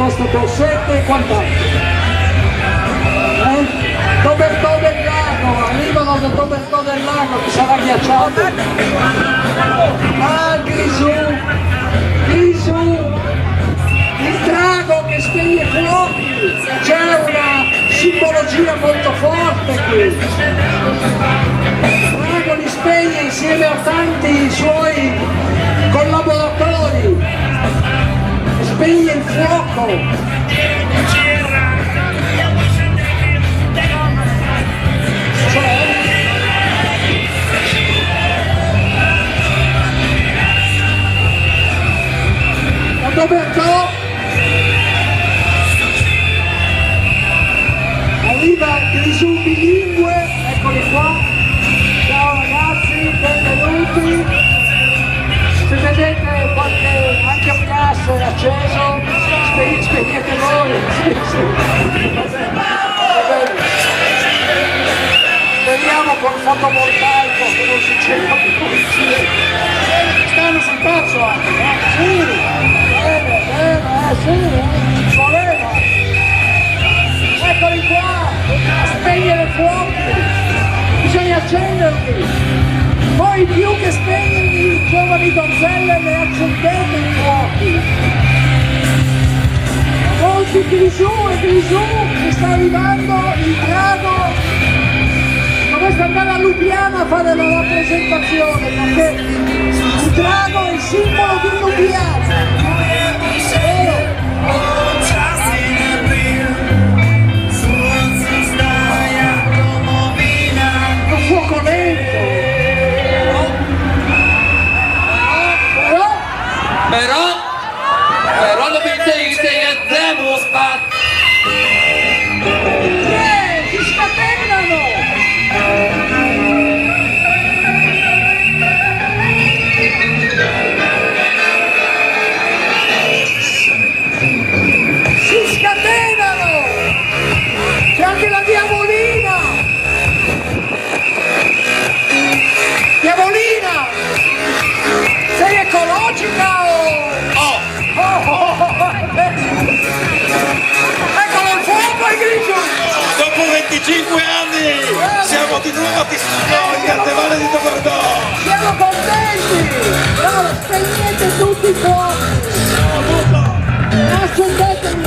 questo corsetto e quant'altro. Dobertò del Lago, arrivano da Dobertò del Lago che sarà ghiacciato. Ah, Grisù, il drago che spegne fuochi, c'è una simbologia molto forte qui. Il drago li spegne insieme a tanti suoi collaboratori, spegne il fuoco. Dobertò arriva Grisù bilingue, eccoli qua. Ciao ragazzi, benvenuti. Se vedete qualche anche un gas è acceso, spegnete voi. Speriamo con fotovoltaico che non succeda più. Stanno sul pezzo anche, Sì. Sì, voleva. Eccoli qua, a spegnere fuochi, bisogna accenderli. Voi più che spegnerli, giovani donzelle, le accendete i fuochi. Molti Grisù e Grisù, che sta arrivando il drago. Dovreste andare a Lubiana a fare la rappresentazione, perché il drago è il simbolo di Lubiana. Un fuoco lento. Però dobbiamo dire devo spazio. Si scatenano. C'è anche la diavolina! Diavolina! Sei ecologica o... Eccolo il fuoco e grigio! Dopo 25 anni siamo di nuovo a il carnevale di Dobertò! Siamo contenti! No, spegnete tutti i fuochi! Accendeteli!